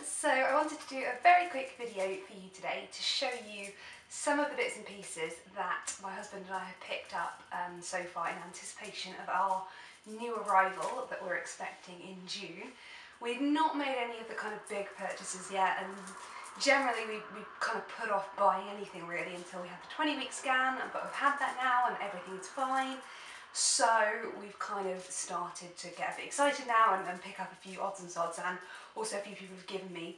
So I wanted to do a very quick video for you today to show you some of the bits and pieces that my husband and I have picked up so far in anticipation of our new arrival that we're expecting in June. We've not made any of the kind of big purchases yet, and generally we kind of put off buying anything really until we have the 20-week scan, but we've had that now and everything's fine. So we've kind of started to get a bit excited now and pick up a few odds and sods, and also a few people have given me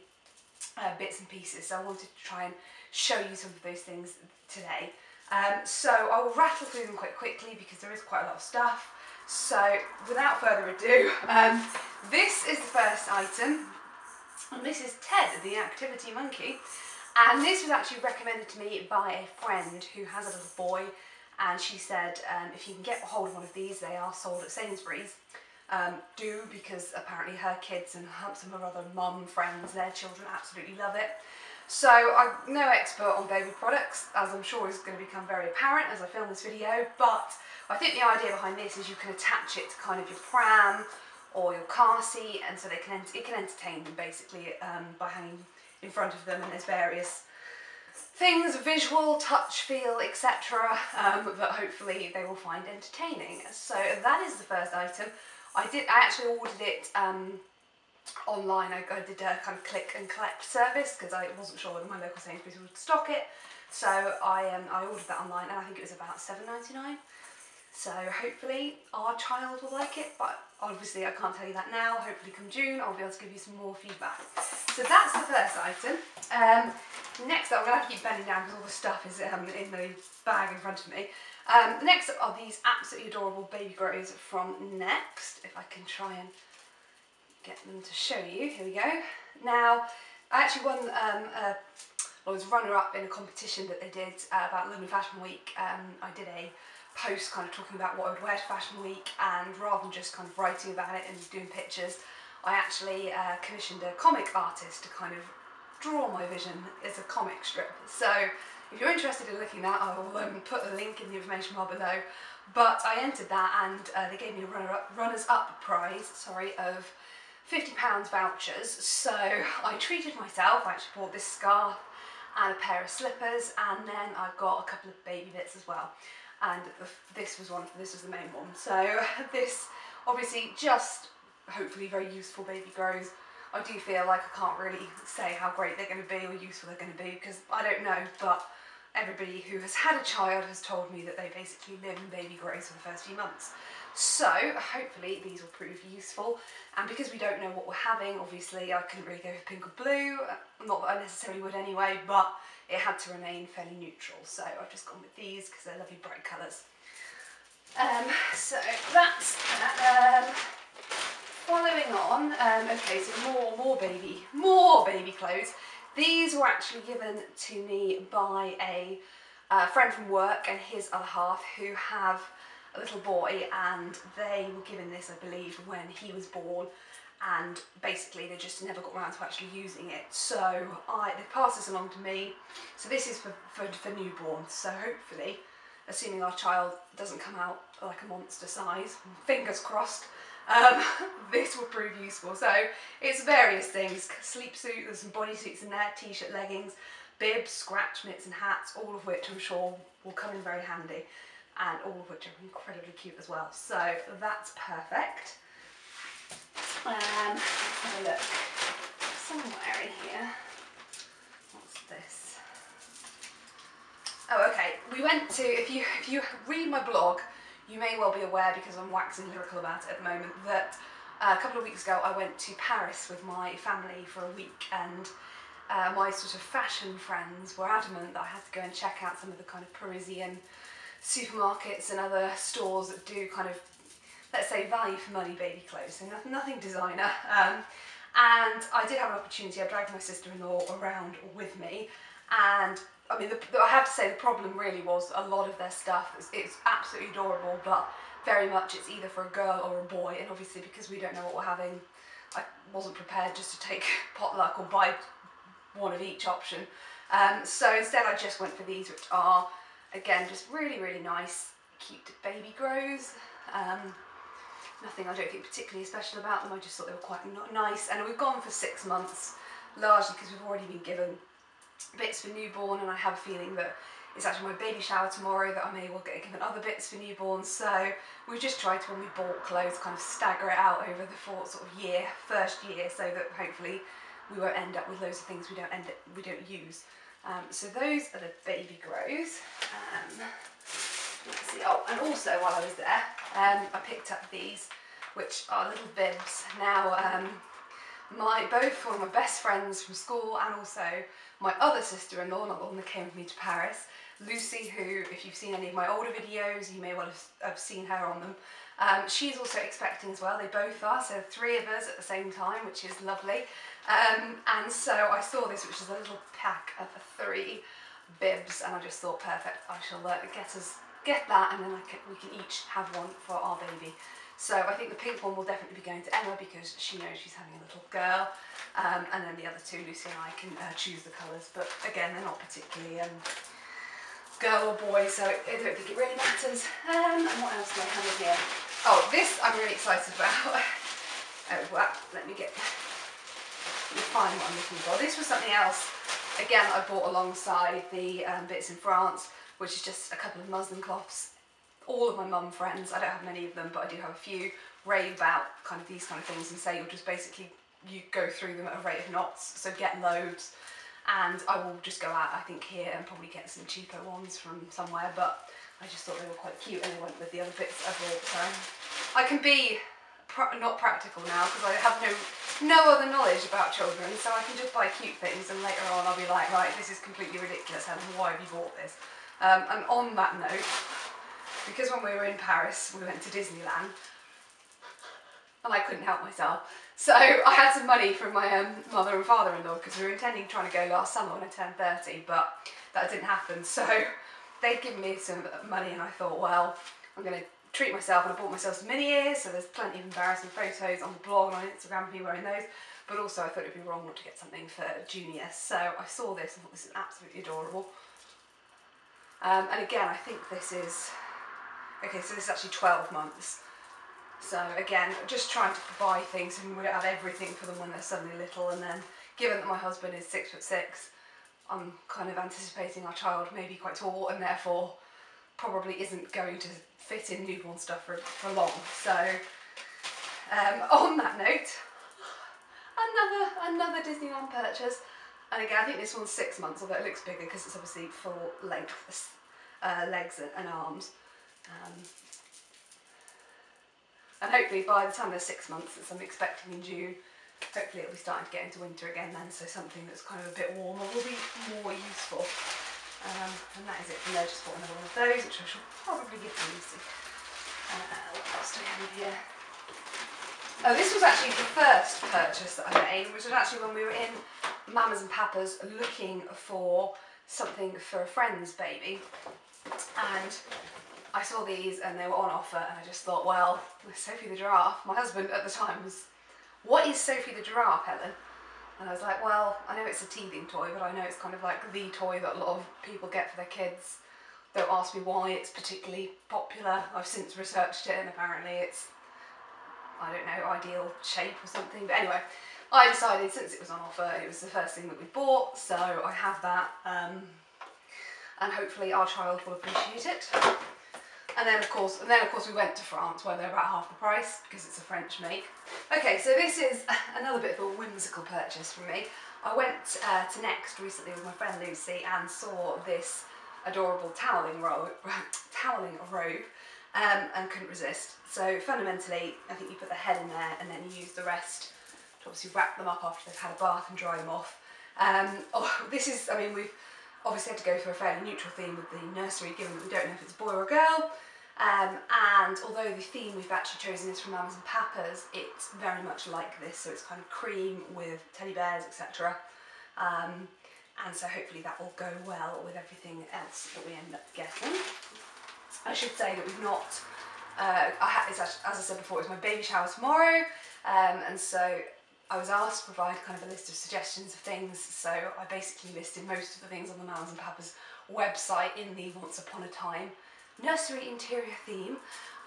bits and pieces, so I wanted to try and show you some of those things today. So I will rattle through them quite quickly because there is quite a lot of stuff. So without further ado, this is the first item, and this is Ted, the activity monkey, and this was actually recommended to me by a friend who has a little boy. And she said, if you can get hold of one of these, they are sold at Sainsbury's. Do, because apparently her kids and some of her other mum friends, their children absolutely love it. So I'm no expert on baby products, as I'm sure is going to become very apparent as I film this video, but I think the idea behind this is you can attach it to kind of your pram or your car seat, and so it can entertain them basically by hanging in front of them, and there's various things, visual, touch, feel, etc. That hopefully they will find entertaining. So that is the first item. I actually ordered it online. I did a kind of click and collect service because I wasn't sure whether my local Sainsbury's would stock it. So I ordered that online, and I think it was about £7.99. So hopefully our child will like it, but obviously I can't tell you that now. Hopefully come June I'll be able to give you some more feedback. So that's the first item. Next up, I'm going to have to keep bending down because all the stuff is in the bag in front of me. Next up are these absolutely adorable baby grows from Next, if I can try and get them to show you. Here we go. Now, I actually won, I was runner-up in a competition that they did about London Fashion Week. I did a post kind of talking about what I would wear to Fashion Week, and rather than just kind of writing about it and doing pictures, I actually commissioned a comic artist to kind of draw my vision as a comic strip. So if you're interested in looking at that, I will put a link in the information bar below. But I entered that, and they gave me a runners-up prize, of £50 vouchers. So I treated myself. I actually bought this scarf and a pair of slippers, and then I got a couple of baby bits as well. And this was the main one. So this obviously just hopefully very useful baby grows. I do feel like I can't really say how great they're going to be or useful they're going to be because I don't know, but everybody who has had a child has told me that they basically live in baby grows for the first few months. So hopefully these will prove useful, and because we don't know what we're having, obviously I couldn't really go for pink or blue, not that I necessarily would anyway, but it had to remain fairly neutral, so I've just gone with these because they're lovely bright colours. So that's that. Following on, okay, so more baby clothes. These were actually given to me by a friend from work and his other half who have a little boy, and they were given this, I believe, when he was born, and basically they just never got around to actually using it. So they passed this along to me. So this is for newborns, so hopefully, assuming our child doesn't come out like a monster size, fingers crossed, this will prove useful. So it's various things: sleep suit, there's some bodysuits in there, t-shirt, leggings, bibs, scratch mitts and hats, all of which I'm sure will come in very handy, and all of which are incredibly cute as well. So that's perfect. Have a look somewhere in here. What's this? Oh, okay. We went to, if you read my blog, you may well be aware, because I'm waxing lyrical about it at the moment, that a couple of weeks ago I went to Paris with my family for a week, and my sort of fashion friends were adamant that I had to go and check out some of the kind of Parisian supermarkets and other stores that do kind of, let's say, value for money baby clothes, so nothing designer. And I did have an opportunity. I dragged my sister-in-law around with me, and I mean, I have to say the problem really was a lot of their stuff. It's absolutely adorable, but very much it's either for a girl or a boy, and obviously because we don't know what we're having, I wasn't prepared just to take potluck or buy one of each option. So instead I just went for these, which are, again, just really, really nice, cute baby grows. Nothing I don't think particularly special about them, I just thought they were quite nice, and we've gone for 6 months. largely because we've already been given bits for newborn, and I have a feeling that it's actually my baby shower tomorrow that I may well get given other bits for newborn. So we've just tried to, when we bought clothes, kind of stagger it out over the first year, so that hopefully we won't end up with loads of things we don't use. So those are the baby grows. Let's see. Oh, and also while I was there, I picked up these, which are little bibs. Now, both one of my best friends from school, and also my other sister-in-law, not the one that came with me to Paris, Lucy, who, if you've seen any of my older videos, you may well have seen her on them. She's also expecting as well. They both are, so 3 of us at the same time, which is lovely. And so I saw this, which is a little pack of 3 bibs, and I just thought, perfect, I shall get that, and then we can each have one for our baby. So I think the pink one will definitely be going to Emma because she knows she's having a little girl, and then the other 2, Lucy and I, can choose the colours, but again, they're not particularly girl or boy, so I don't think it really matters. And what else do I have in here? Oh, this I'm really excited about. Oh, well, let me find what I'm looking for. This was something else, again, I bought alongside the bits in France, which is just a couple of muslin cloths. All of my mum friends, I don't have many of them, but I do have a few, rave about kind of these kind of things and say you'll just basically, you go through them at a rate of knots, so get loads. And I will just go out, I think, here and probably get some cheaper ones from somewhere, but I just thought they were quite cute and they went with the other bits I bought. So I can be not practical now because I have no other knowledge about children, so I can just buy cute things and later on I'll be like, right, this is completely ridiculous, Helen, why have you bought this? And on that note, because when we were in Paris, we went to Disneyland, and I couldn't help myself. So I had some money from my mother and father-in-law because we were intending trying to go last summer when I turned 30, but that didn't happen. So they'd given me some money and I thought, well, I'm going to treat myself, and I bought myself some mini ears, so there's plenty of embarrassing photos on the blog and on Instagram of me wearing those, but also I thought it'd be wrong not to get something for Junior. So I saw this and thought this is absolutely adorable. And again, I think this is, okay, so this is actually 12 months. So again, just trying to buy things, and we don't have everything for them when they're suddenly little, and then given that my husband is 6'6", I'm kind of anticipating our child may be quite tall and therefore probably isn't going to fit in newborn stuff for long. So on that note, another Disneyland purchase, and again I think this one's 6 months, although it looks bigger because it's obviously full length legs and arms. And hopefully by the time they're 6 months, as I'm expecting in June, hopefully it'll be starting to get into winter again then, so something that's kind of a bit warmer will be more useful. And that is it from there. Just bought another one of those, which I shall probably give to Lucy. What else do we have in here? Oh, this was actually the first purchase that I made, which was actually when we were in Mama's and Papa's looking for something for a friend's baby. And I saw these and they were on offer, and I just thought, well, with Sophie the giraffe, my husband at the time was, what is Sophie the giraffe, Helen? And I was like, well, I know it's a teething toy, but I know it's kind of like the toy that a lot of people get for their kids. Don't ask me why it's particularly popular. I've since researched it and apparently it's, I don't know, ideal shape or something. But anyway, I decided since it was on offer, it was the first thing that we bought, so I have that. And hopefully our child will appreciate it. And then of course we went to France where they're about half the price because it's a French make. Okay, so this is another bit of a whimsical purchase from me. I went to Next recently with my friend Lucy and saw this adorable toweling robe and couldn't resist. So fundamentally, I think you put the head in there and then you use the rest to obviously wrap them up after they've had a bath and dry them off. This is, I mean, we've obviously had to go for a fairly neutral theme with the nursery, given that we don't know if it's a boy or a girl. And although the theme we've actually chosen is from Mama's and Papa's, it's very much like this, so it's kind of cream with teddy bears, etc. And so hopefully that will go well with everything else that we end up getting. I should say that we've not, as I said before, it's my baby shower tomorrow, and so I was asked to provide kind of a list of suggestions of things, so I basically listed most of the things on the Mama's and Papa's website in the Once Upon a Time nursery interior theme,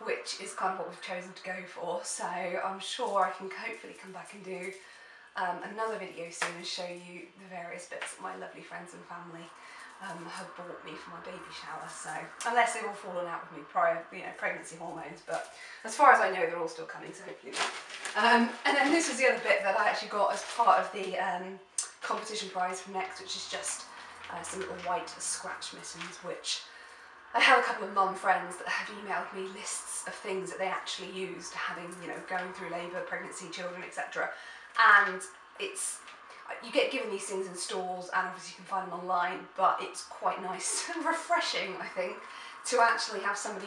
which is kind of what we've chosen to go for. So I'm sure I can hopefully come back and do another video soon and show you the various bits that my lovely friends and family have bought me for my baby shower. So unless they've all fallen out with me prior, pregnancy hormones, but as far as I know, they're all still coming, so hopefully not. And then this was the other bit that I actually got as part of the competition prize from Next, which is just some little white scratch mittens, which I have a couple of mum friends that have emailed me lists of things that they actually used, having, going through labour, pregnancy, children, etc. And you get given these things in stores, and obviously you can find them online, but it's quite nice and refreshing, I think, to actually have somebody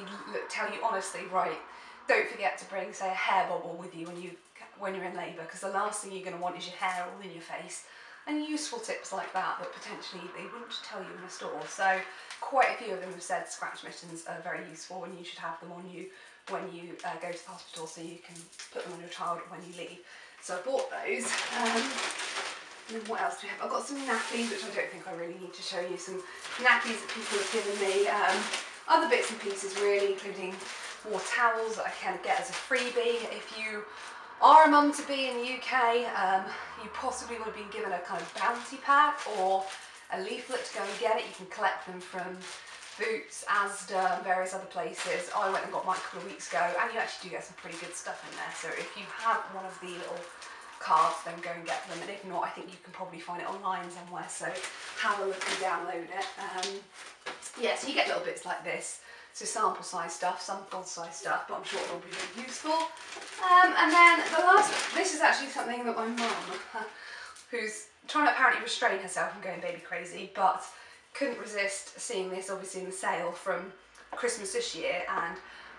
tell you honestly, right, don't forget to bring, say, a hair bobble with you when you're in labour, because the last thing you're going to want is your hair all in your face. And useful tips like that potentially they wouldn't tell you in a store. So quite a few of them have said scratch mittens are very useful and you should have them on you when you go to the hospital, so you can put them on your child when you leave. So I bought those. And then what else do we have? I've got some nappies, which I don't think I really need to show you. Some nappies that people have given me. Other bits and pieces really, including more towels that I can get as a freebie. If you are a mum-to-be in the UK, you possibly would have been given a kind of bounty pack or a leaflet to go and get it. You can collect them from Boots, Asda, and various other places. I went and got mine a couple of weeks ago, and you actually do get some pretty good stuff in there. So if you have one of the little cards, then go and get them, and if not, I think you can probably find it online somewhere, so have a look and download it. Yeah, so you get little bits like this. So sample size stuff, some full size stuff, but I'm sure it'll be really useful. And then the last, this is actually something that my mum, who's trying to apparently restrain herself from going baby crazy, but couldn't resist seeing this obviously in the sale from Christmas this year and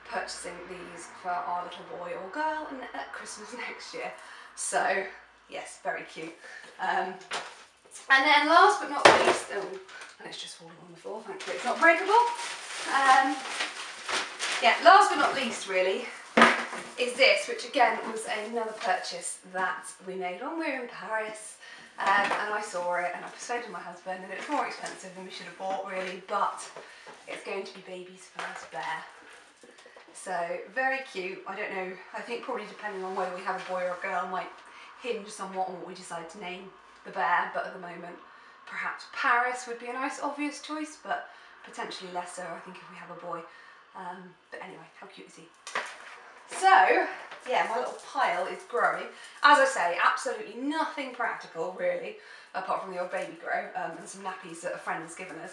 purchasing these for our little boy or girl at Christmas next year. So yes, very cute. And then last but not least, oh, and it's just fallen on the floor, thankfully it's not breakable. Yeah, last but not least really is this, which again was another purchase that we made when we were in Paris, and I saw it and I persuaded my husband, and it's more expensive than we should have bought really, but it's going to be baby's first bear. So very cute. I don't know, I think probably depending on whether we have a boy or a girl might hinge somewhat on what we decide to name the bear, but at the moment perhaps Paris would be a nice obvious choice, but potentially lesser, I think, if we have a boy. But anyway, how cute is he? So, yeah, my little pile is growing. As I say, absolutely nothing practical, really, apart from the old baby grow and some nappies that a friend has given us.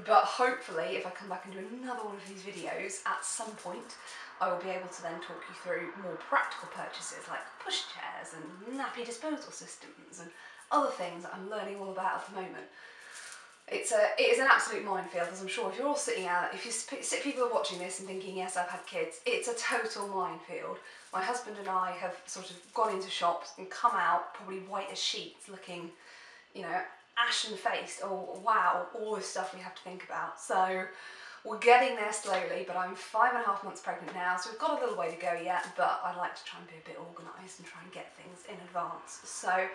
But hopefully, if I come back and do another one of these videos, at some point, I will be able to then talk you through more practical purchases, like push chairs and nappy disposal systems and other things that I'm learning all about at the moment. It is an absolute minefield, as I'm sure if you're all sitting out, if you people are watching this and thinking, yes, I've had kids, it's a total minefield. My husband and I have sort of gone into shops and come out probably white as sheets, looking, ashen-faced. Oh, wow, all this stuff we have to think about. So we're getting there slowly, but I'm 5.5 months pregnant now, so we've got a little way to go yet, but I'd like to try and be a bit organised and try and get things in advance. So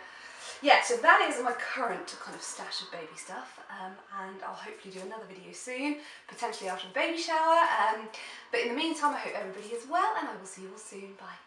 yeah, so that is my current kind of stash of baby stuff, and I'll hopefully do another video soon, potentially after the baby shower, but in the meantime I hope everybody is well, and I will see you all soon. Bye.